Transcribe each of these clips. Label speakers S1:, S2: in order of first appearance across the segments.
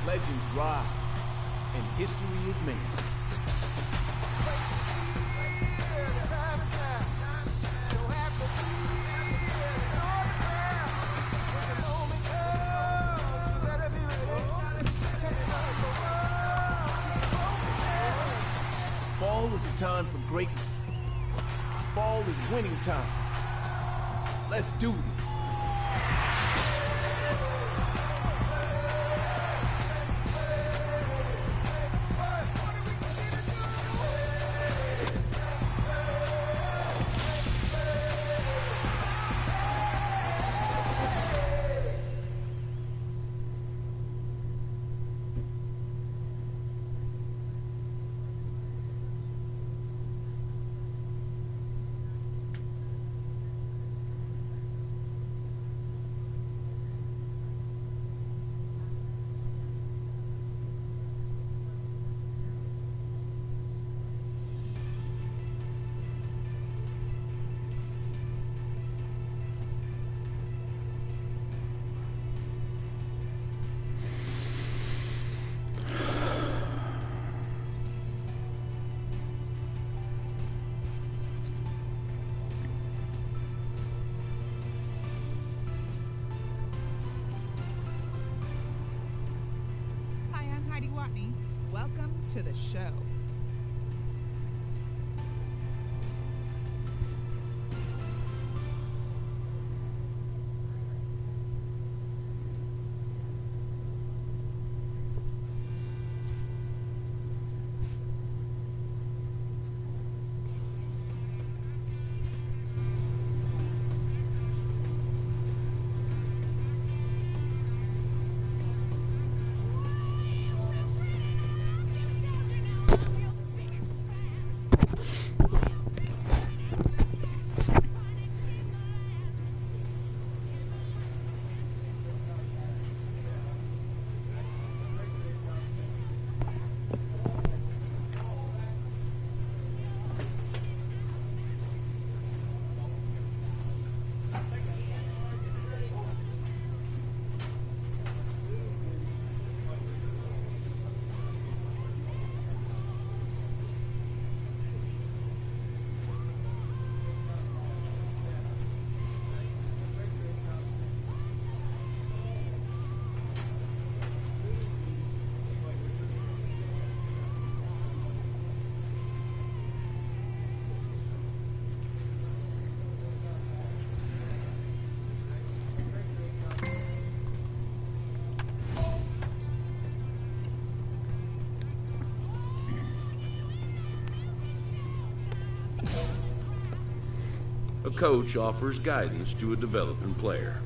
S1: Legends rise, and history is made. Fall is a time for greatness. Fall is winning time. Let's do this.
S2: Welcome to the show.
S3: A coach offers guidance to a developing player.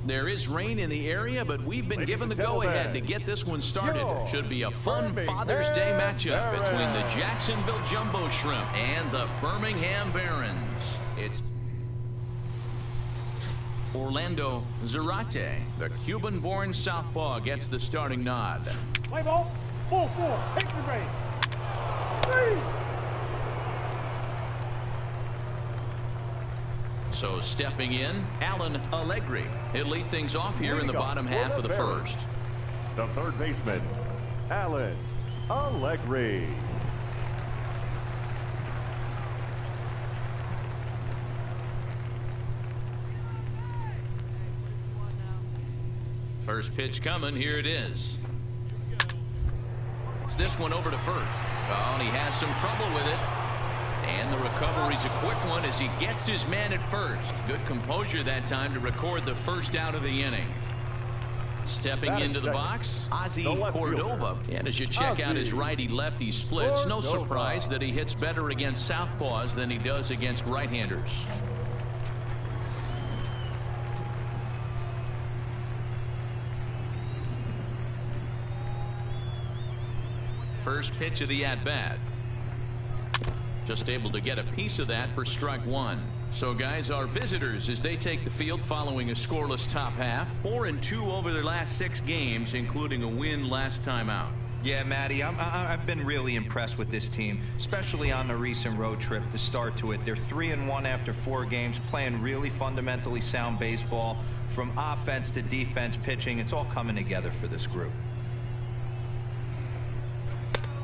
S4: There is rain in the area, but we've been given the go-ahead to get this one started. Should be a fun Father's Day matchup between the Jacksonville Jumbo Shrimp and the Birmingham Barons. It's Orlando Zarate, the Cuban-born southpaw, gets the starting nod.
S5: Play ball. Full 4. Take the break. 3.
S4: So stepping in, Alan Allegri. He'll lead things off here in the bottom half of the first.
S5: The third baseman, Alan Allegri.
S4: First pitch coming. Here it is. This one over to first. Oh, and he has some trouble with it. And the recovery's a quick one as he gets his man at first. Good composure that time to record the first out of the inning. Stepping into the box, Ozzy Cordova. And as you check out his righty-lefty splits, no surprise that he hits better against southpaws than he does against right-handers. First pitch of the at-bat. Just able to get a piece of that for strike one. So guys, our visitors, as they take the field following a scoreless top half, 4-2 over their last 6 games, including a win last time out.
S6: Yeah, Matty, I've been really impressed with this team, especially on the recent road trip, the start to it. They're 3-1 after 4 games, playing really fundamentally sound baseball. From offense to defense, pitching, it's all coming together for this group.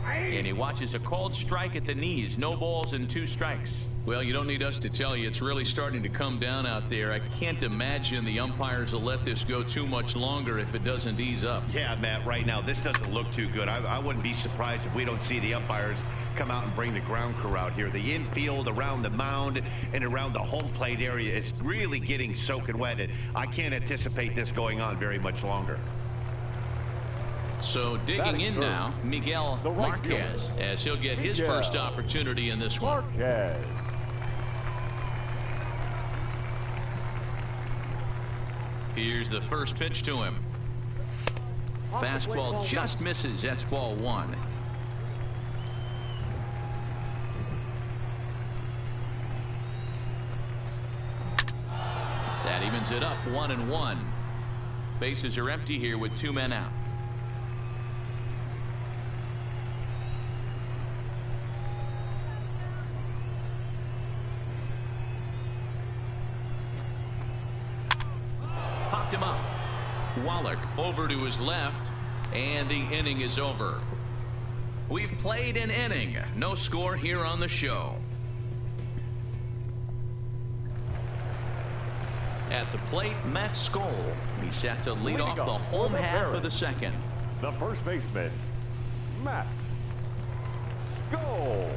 S4: And he watches a called strike at the knees. No balls and 2 strikes. Well, you don't need us to tell you it's really starting to come down out there. I can't imagine the umpires will let this go too much longer if it doesn't ease up.
S7: Yeah, Matt, right now this doesn't look too good. I wouldn't be surprised if we don't see the umpires come out and bring the ground crew out here. The infield around the mound and around the home plate area is really getting soaking wet. And I can't anticipate this going on very much longer.
S4: So digging in now, Miguel Marquez, as he'll get his first opportunity in this one. Here's the first pitch to him. Fastball just misses. That's ball 1. That evens it up, 1-1. Bases are empty here with 2 men out. Popped him up. Wallach over to his left, and the inning is over. We've played an inning. No score here on the show. At the plate, Matt Skoll. He's set to lead off the home half of the second.
S5: The first baseman, Matt Skoll.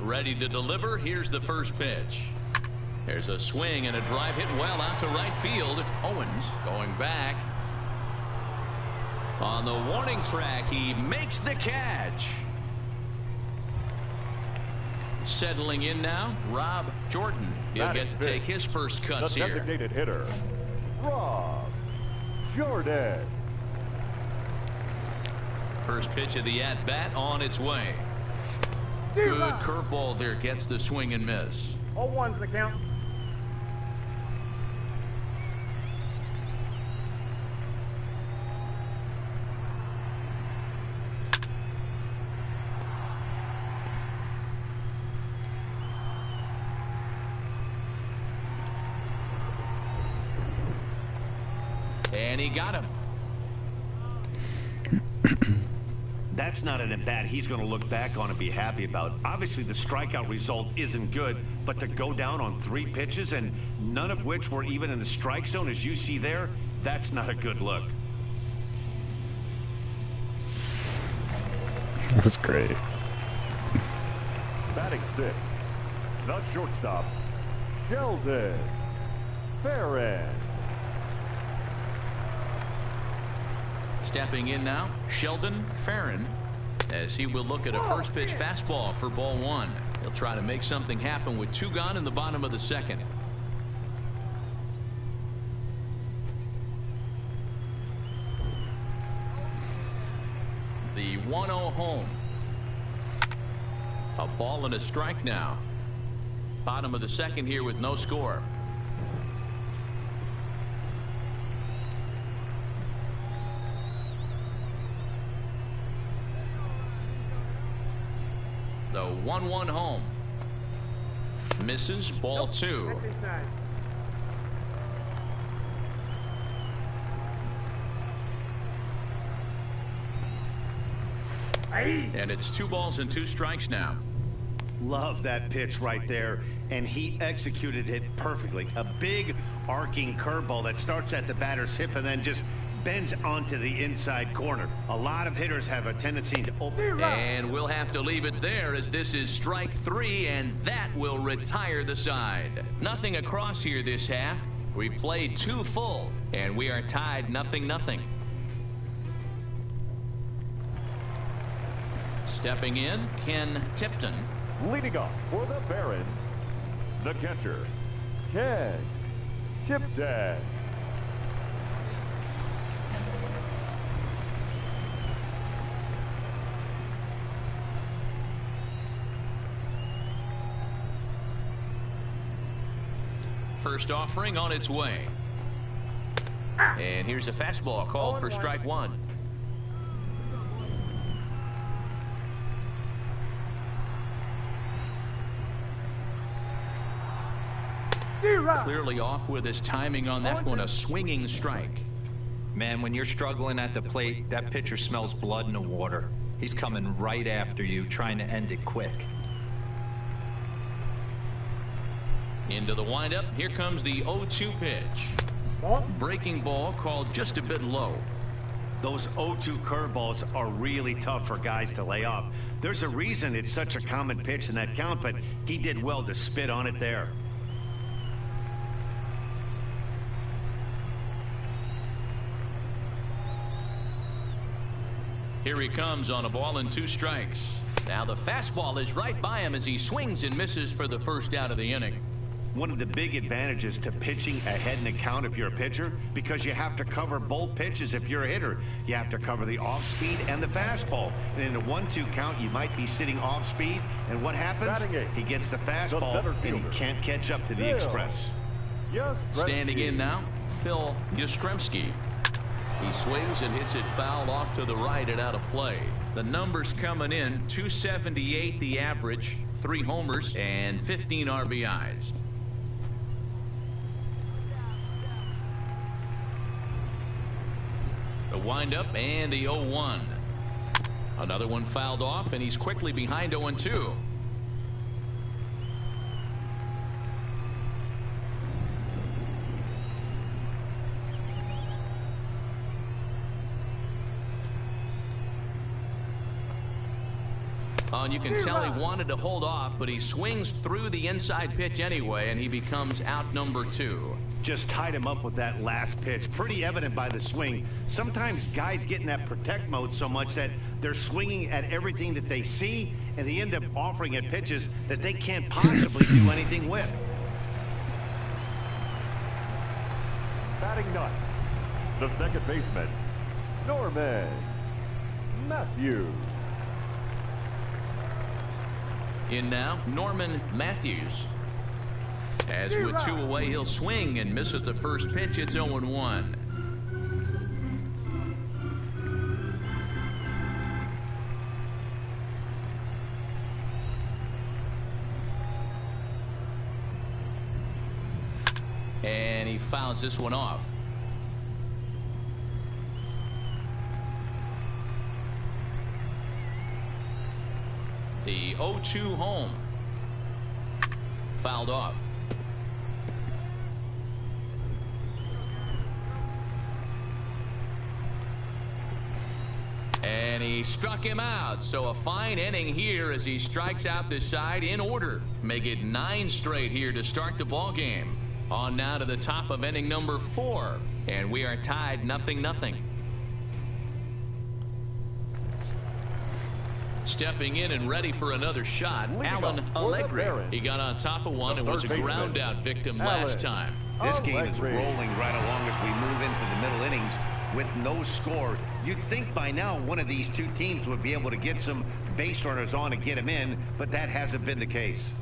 S4: Ready to deliver. Here's the first pitch. There's a swing and a drive hit well out to right field. Owens going back. On the warning track, he makes the catch. Settling in now, Rob Jordan. He'll get to take his first cuts here.
S5: The designated hitter, Rob Jordan.
S4: First pitch of the at-bat on its way. Good curveball there, gets the swing and miss.
S5: 0-1's the count.
S4: And he got him.
S7: That's not an at-bat he's going to look back on and be happy about. Obviously, the strikeout result isn't good, but to go down on 3 pitches and none of which were even in the strike zone, as you see there, that's not a good look.
S8: That's great.
S5: Batting 6th, the shortstop, Sheldon Farran.
S4: Stepping in now, Sheldon Farron, as he will look at a first pitch fastball for ball one. He'll try to make something happen with 2 gone in the bottom of the second. The 1-0 home. A ball and a strike now. Bottom of the second here with no score. The 1-1 home. Misses, ball 2. And it's 2 balls and 2 strikes now.
S7: Love that pitch right there, and he executed it perfectly. A big arcing curveball that starts at the batter's hip and then just bends onto the inside corner. A lot of hitters have a tendency to open.
S4: And we'll have to leave it there, as this is strike 3, and that will retire the side. Nothing across here this half. We played 2 full, and we are tied 0-0. Stepping in, Ken Tipton.
S5: Leading off for the Barons, the catcher, Ken Tipton.
S4: First offering on its way. And here's a fastball called for strike 1. Clearly off with his timing on that one, a swinging strike.
S6: Man, when you're struggling at the plate, that pitcher smells blood in the water. He's coming right after you, trying to end it quick.
S4: Into the windup, here comes the 0-2 pitch. Breaking ball called just a bit low.
S7: Those 0-2 curveballs are really tough for guys to lay off. There's a reason it's such a common pitch in that count, but he did well to spit on it there.
S4: Here he comes on a ball and 2 strikes. Now the fastball is right by him as he swings and misses for the first out of the inning.
S7: One of the big advantages to pitching ahead in the count if you're a pitcher, because you have to cover both pitches if you're a hitter. You have to cover the off speed and the fastball. And in a 1-2 count, you might be sitting off speed. And what happens? He gets the fastball and he can't catch up to the express.
S4: Standing in now, Phil Yastrzemski. He swings and hits it foul off to the right and out of play. The numbers coming in, 278 the average, 3 homers and 15 RBIs. The windup and the 0-1. Another one fouled off, and he's quickly behind 0-2. And you can tell he wanted to hold off, but he swings through the inside pitch anyway, and he becomes out number 2.
S7: Just tied him up with that last pitch. Pretty evident by the swing. Sometimes guys get in that protect mode so much that they're swinging at everything that they see, and they end up offering at pitches that they can't possibly do anything with.
S5: Batting ninth, the second baseman, Norman Matthews.
S4: In now, Norman Matthews. As with 2 away, he'll swing and miss at the first pitch. It's 0-1. And he fouls this one off. The 0-2 home. Fouled off. And he struck him out. So a fine inning here as he strikes out this side in order. Make it 9 straight here to start the ball game. On now to the top of inning number 4. And we are tied 0-0. Stepping in and ready for another shot, Alan Allegri. He got on top of one and was a ground out victim last time.
S7: This game is rolling right along as we move into the middle innings with no score. You'd think by now one of these two teams would be able to get some base runners on and get them in, but that hasn't been the case.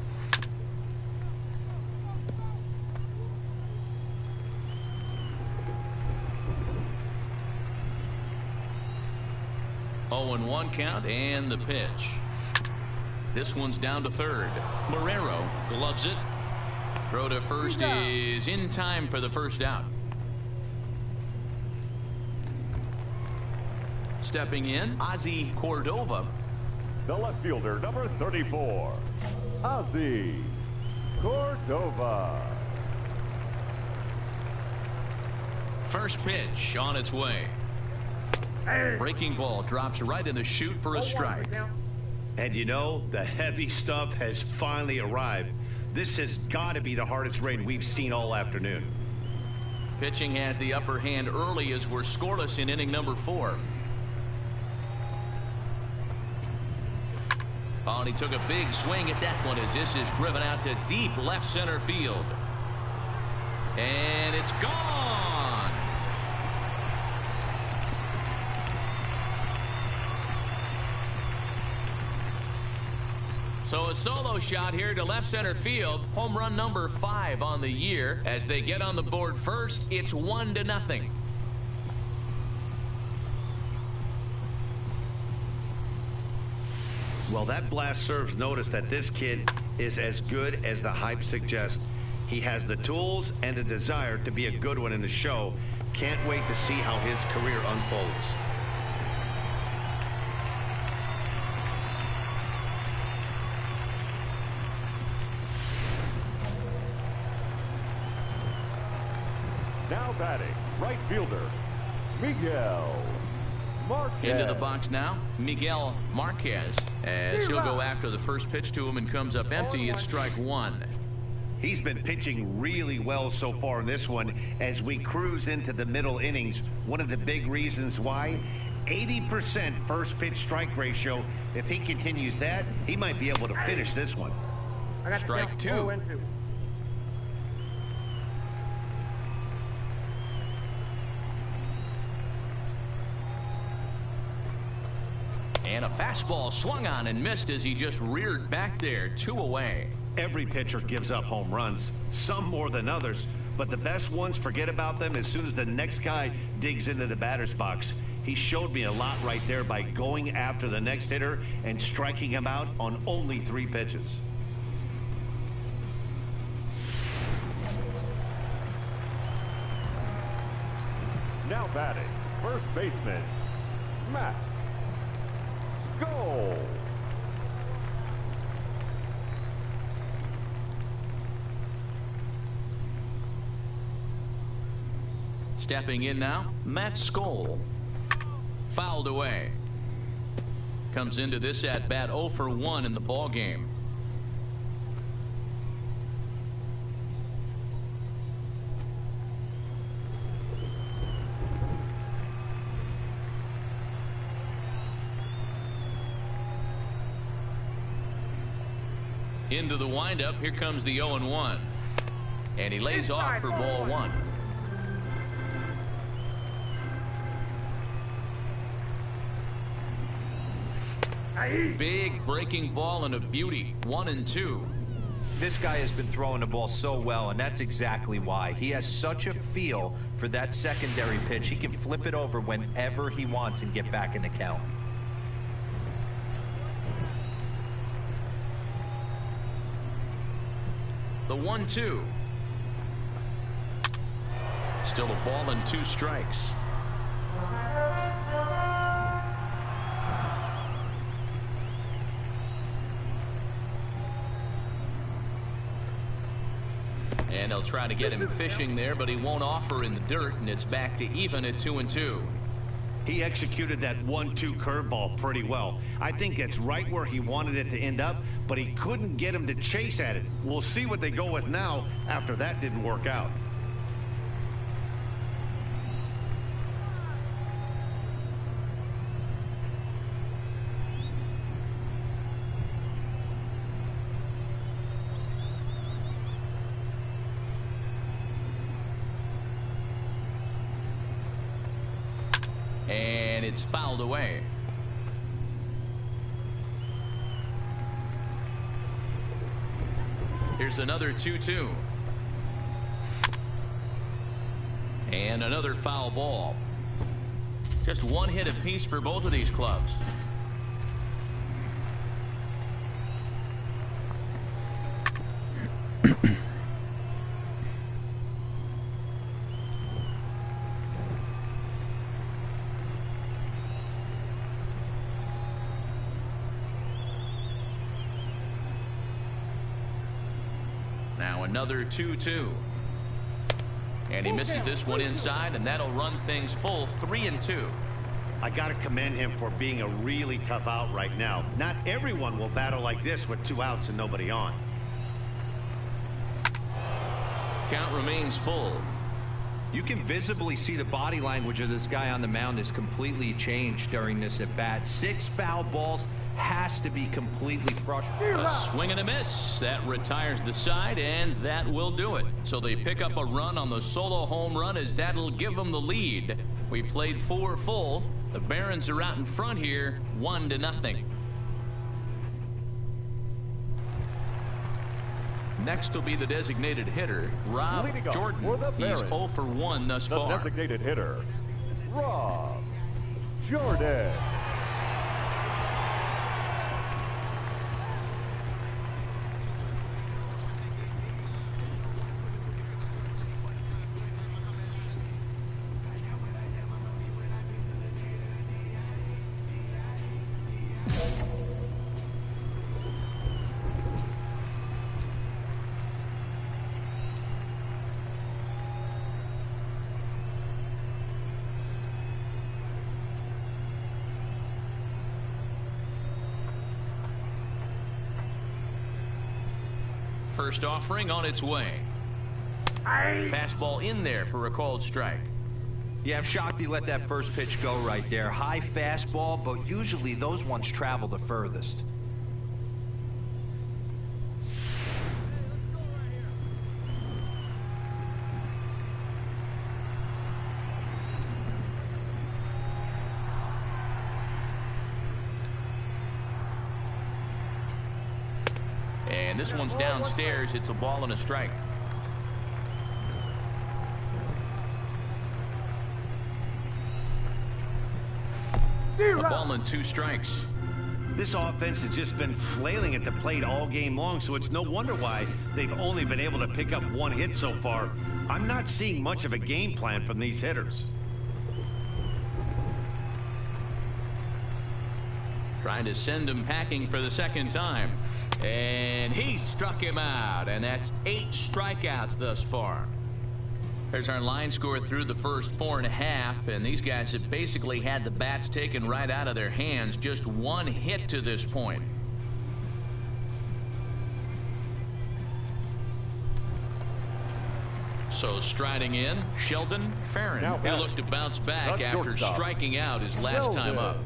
S4: Oh, and 1 count and the pitch. This one's down to third. Marrero gloves it. Throw to first is in time for the first out. Stepping in, Ozzy Cordova.
S5: The left fielder, number 34, Ozzy Cordova.
S4: First pitch on its way. Breaking ball drops right in the chute for a strike.
S7: And you know, the heavy stuff has finally arrived. This has got to be the hardest rain we've seen all afternoon.
S4: Pitching has the upper hand early as we're scoreless in inning number 4. Oh, and he took a big swing at that one as this is driven out to deep left center field. And it's gone. So a solo shot here to left center field. Home run number 5 on the year. As they get on the board first, it's 1-0.
S7: Well, that blast serves notice that this kid is as good as the hype suggests. He has the tools and the desire to be a good one in the show. Can't wait to see how his career unfolds.
S5: Now batting, right fielder, Miguel Marquez.
S4: Into the box now, Miguel Marquez, as he'll go after the first pitch to him and comes up empty. It's strike 1.
S7: He's been pitching really well so far in this one as we cruise into the middle innings. One of the big reasons why, 80% first pitch strike ratio. If he continues that, he might be able to finish this one.
S4: Strike 2. And a fastball swung on and missed as he just reared back there. 2 away.
S7: Every pitcher gives up home runs, some more than others, but the best ones, forget about them as soon as the next guy digs into the batter's box. He showed me a lot right there by going after the next hitter and striking him out on only 3 pitches.
S5: Now batting, first baseman, Matt Skole.
S4: Stepping in now, Matt Skole. Fouled away. Comes into this at bat 0 for 1 in the ball game. Into the windup, here comes the 0-1. And he lays off for ball 1. Big breaking ball and a beauty. 1-2.
S6: This guy has been throwing the ball so well, and that's exactly why. He has such a feel for that secondary pitch. He can flip it over whenever he wants and get back in the count.
S4: The 1-2. Still a ball and 2 strikes. And they'll try to get him fishing there, but he won't offer in the dirt, and it's back to even at 2-2.
S7: He executed that 1-2 curveball pretty well. I think it's right where he wanted it to end up, but he couldn't get him to chase at it. We'll see what they go with now after that didn't work out.
S4: and it's fouled away. Here's another 2-2. And another foul ball. Just one hit apiece for both of these clubs. Now another 2-2. And he misses this one inside, and that'll run things full 3-2.
S7: I got to commend him for being a really tough out right now. Not everyone will battle like this with 2 outs and nobody on.
S4: Count remains full.
S6: You can visibly see the body language of this guy on the mound is completely changed during this at bat. 6 foul balls, has to be completely frustrated.
S4: A swing and a miss. That retires the side, and that will do it. So they pick up a run on the solo home run, as that'll give them the lead. We played 4 full. The Barons are out in front here, 1-0. Next will be the designated hitter, Rob Jordan. He's 0 for 1 thus far.
S5: The designated hitter, Rob Jordan.
S4: First offering on its way. Fastball in there for a called strike.
S6: Yeah, I'm shocked he let that first pitch go right there. High fastball, but usually those ones travel the furthest.
S4: And this one's downstairs. It's a ball and a strike. A ball and 2 strikes.
S7: This offense has just been flailing at the plate all game long, so it's no wonder why they've only been able to pick up 1 hit so far. I'm not seeing much of a game plan from these hitters.
S4: Trying to send him packing for the second time. And he struck him out, and that's 8 strikeouts thus far. There's our line score through the first 4.5, and these guys have basically had the bats taken right out of their hands. Just 1 hit to this point. So striding in, Sheldon Farron. He'll look to bounce back after striking out his last time up.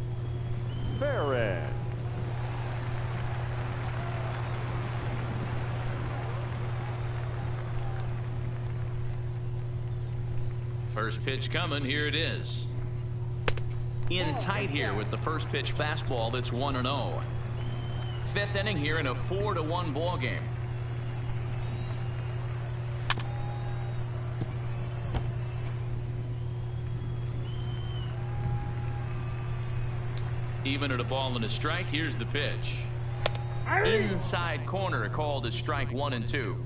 S5: Farron.
S4: First pitch coming. Here it is. In tight here with the first pitch fastball. That's 1-0. 5th inning here in a 4-1 ball game. Even at a ball and a strike. Here's the pitch. Inside corner, called as strike 1 and 2.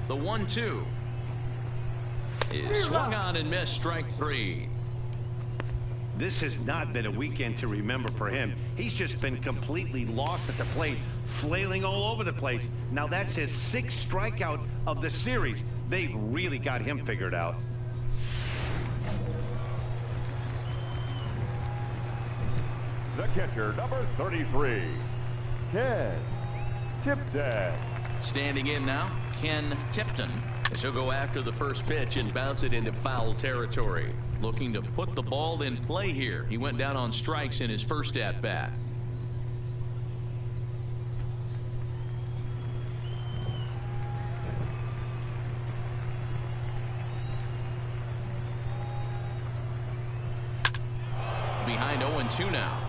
S4: The 1-2 is swung on and missed, strike 3.
S7: This has not been a weekend to remember for him. He's just been completely lost at the plate, flailing all over the place. Now that's his 6th strikeout of the series. They've really got him figured out.
S5: The catcher, number 33, Ken Tipton.
S4: Standing in now, Ken Tipton, as he'll go after the first pitch and bounce it into foul territory. Looking to put the ball in play here. He went down on strikes in his first at-bat. behind 0-2 now.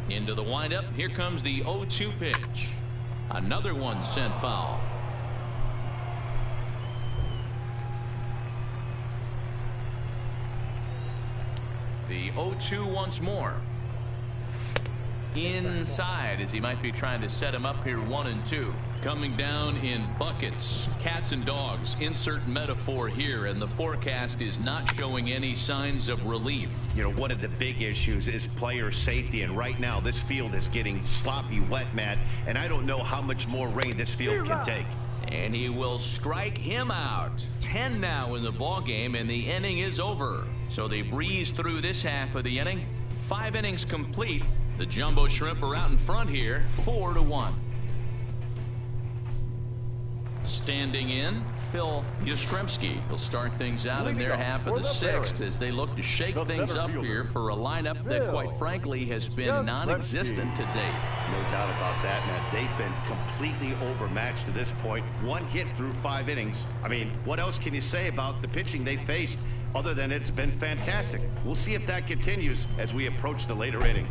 S4: Into the windup. Here comes the 0-2 pitch. Another one sent foul. The 0-2 once more. Inside, as he might be trying to set him up here. 1-2. Coming down in buckets, cats and dogs. Insert metaphor here, and the forecast is not showing any signs of relief.
S7: You know, one of the big issues is player safety, and right now this field is getting sloppy wet, Matt, and I don't know how much more rain this field can take.
S4: And he will strike him out. 10 now in the ball game, and the inning is over. So they breeze through this half of the inning. 5 innings complete. The Jumbo Shrimp are out in front here, 4-1. Standing in, Phil Yastrzemski. He'll start things out in their half of the 6th as they look to shake things up here for a lineup that, quite frankly, has been non-existent to date.
S7: No doubt about that, Matt. They've been completely overmatched to this point. 1 hit through 5 innings. I mean, what else can you say about the pitching they faced other than it's been fantastic? We'll see if that continues as we approach the later inning.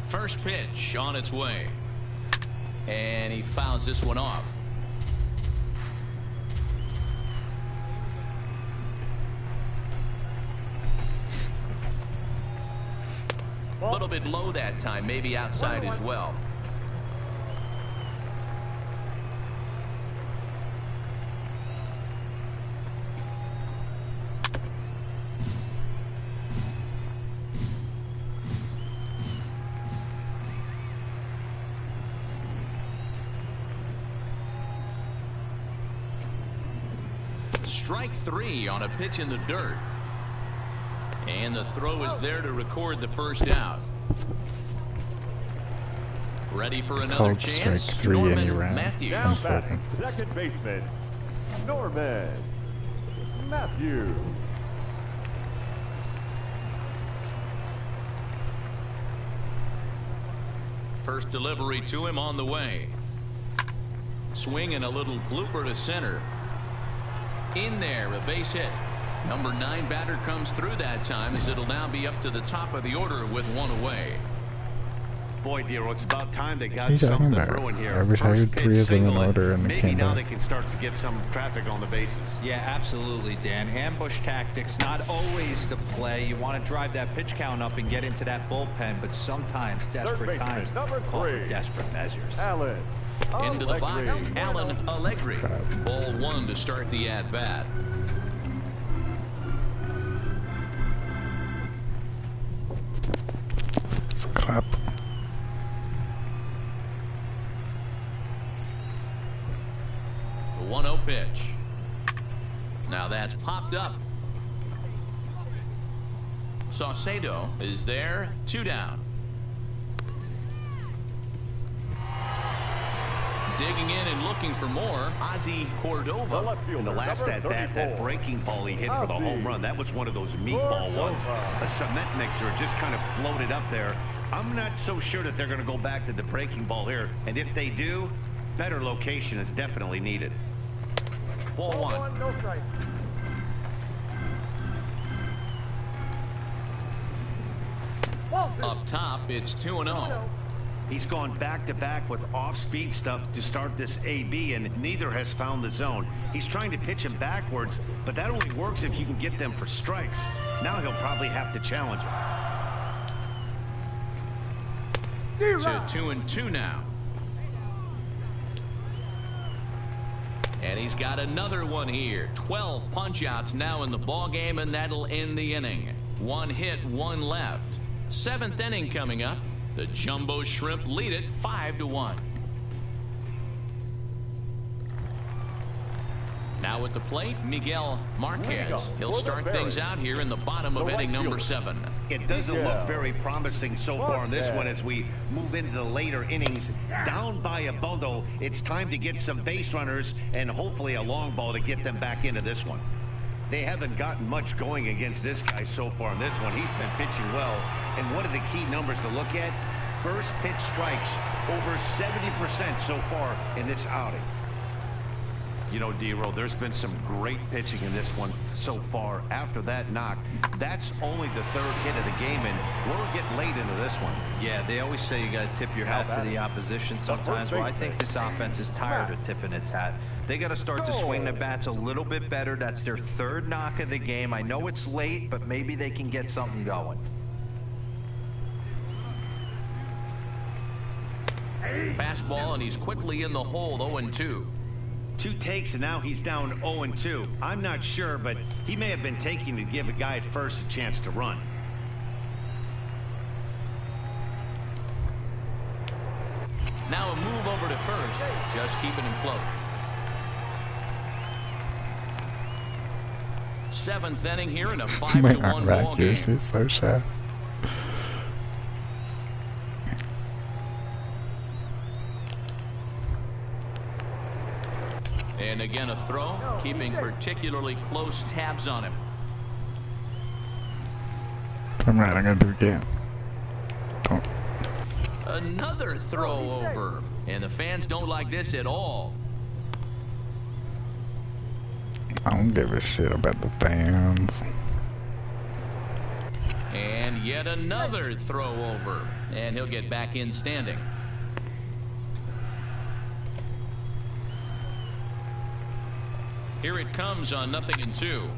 S4: First pitch on its way. And he fouls this one off. A little bit low that time, maybe outside as well. Strike 3 on a pitch in the dirt. And the throw is there to record the first out. Ready for another chance?
S8: Strike 3 and he ran.
S4: Matthews.
S8: I'm second.
S5: Second baseman, Norman Matthews.
S4: First delivery to him on the way. Swing and a little blooper to center. In there, a base hit. Number 9 batter comes through that time, as it'll now be up to the top of the order with 1 away.
S7: Boy, Dero, it's about time they got something brewing here.
S8: I wish I had 3 of them in order and
S7: maybe now they can start to get some traffic on the bases.
S6: Yeah, absolutely, Dan. Ambush tactics, not always the play. You want to drive that pitch count up and get into that bullpen, but sometimes desperate times call for desperate measures.
S5: Allen
S4: Into the box,
S5: Allegri.
S4: Alan Allegri. Ball 1 to start the at-bat.
S8: Let's clap.
S4: The 1-0 pitch. Now that's popped up. Saucedo is there, 2 down. Digging in and looking for more, Ozzy Cordova.
S7: In the last at-bat, that breaking ball he hit for the home run, that was one of those meatball ones. A cement mixer just kind of floated up there. I'm not so sure that they're going to go back to the breaking ball here. And if they do, better location is definitely needed.
S4: Ball 1.
S5: No strike.
S4: Up top, it's 2-0.
S7: He's gone back-to-back with off-speed stuff to start this AB, and neither has found the zone. He's trying to pitch him backwards, but that only works if you can get them for strikes. Now he'll probably have to challenge him.
S4: To 2-2 now. And he's got another one here. 12 punch-outs now in the ball game, and that'll end the inning. 1 hit, 1 left. 7th inning coming up. The Jumbo Shrimp lead it 5-1. Now at the plate, Miguel Marquez. He'll start things out here in the bottom of inning number 7.
S7: It doesn't look very promising so far in this one as we move into the later innings. Down by a bundle, it's time to get some base runners and hopefully a long ball to get them back into this one. They haven't gotten much going against this guy so far in this one. He's been pitching well. And one of the key numbers to look at, First pitch strikes over 70% so far in this outing. You know, D-Roll, there's been some great pitching in this one so far. After that knock, that's only the third hit of the game, and we're getting late into this one.
S6: Yeah, they always say you got to tip your hat to the opposition sometimes. Well, I think this offense is tired of tipping its hat. They got to start to swing the bats a little bit better. That's their third knock of the game. I know it's late, but maybe they can get something going.
S4: Fastball, and he's quickly in the hole, 0-2.
S7: 2 takes, and now he's down 0-2. I'm not sure, but he may have been taking to give a guy at first a chance to run.
S4: Now a move over to first, just keeping him close. 7th inning here in a 5-1 ball game.
S8: Is so sad.
S4: And again a throw, keeping particularly close tabs on him.
S8: I'm right, I'm gonna do it again. Don't.
S4: Another throw over, and the fans don't like this at all.
S8: I don't give a shit about the fans.
S4: And yet another throw over, and he'll get back in standing. Here it comes on 0-2.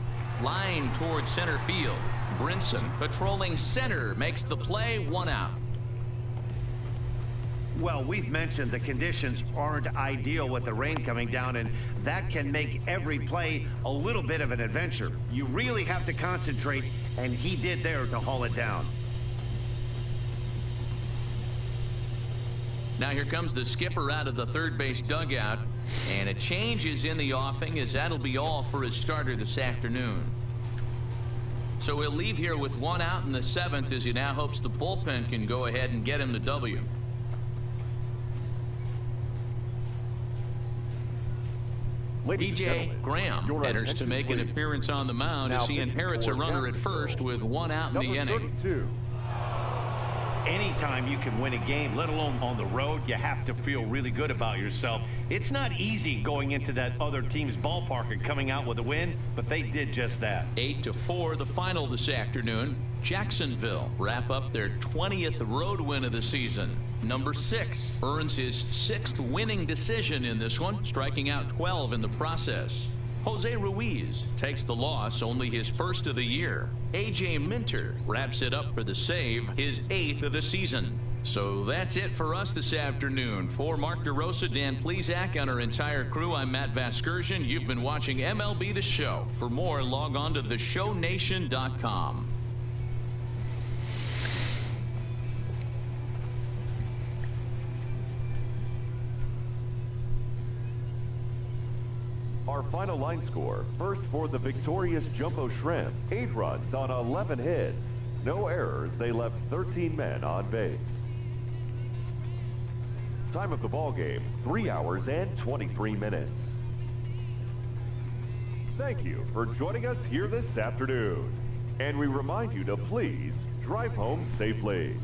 S4: Line towards center field. Brinson patrolling center makes the play, 1 out.
S7: Well, we've mentioned the conditions aren't ideal with the rain coming down, and that can make every play a little bit of an adventure. You really have to concentrate, and he did there to haul it down.
S4: Now here comes the skipper out of the third base dugout, and a change is in the offing, as that'll be all for his starter this afternoon. So he'll leave here with 1 out in the 7th, as he now hopes the bullpen can go ahead and get him the W. DJ Graham enters to make an appearance on the mound as he inherits a runner at first with 1 out in the inning.
S7: Anytime you can win a game, let alone on the road, you have to feel really good about yourself. It's not easy going into that other team's ballpark and coming out with a win, but they did just that.
S4: 8-4 the final this afternoon. Jacksonville wrap up their 20th road win of the season. Number 6 earns his 6th winning decision in this one, striking out 12 in the process. Jose Ruiz takes the loss, only his 1st of the year. A.J. Minter wraps it up for the save, his 8th of the season. So that's it for us this afternoon. For Mark DeRosa, Dan Plesac, and our entire crew, I'm Matt Vasgersian. You've been watching MLB The Show. For more, log on to theshownation.com.
S9: Our final line score, first for the victorious Jumbo Shrimp, 8 runs on 11 hits. No errors, they left 13 men on base. Time of the ball game, 3 hours and 23 minutes. Thank you for joining us here this afternoon. And we remind you to please drive home safely.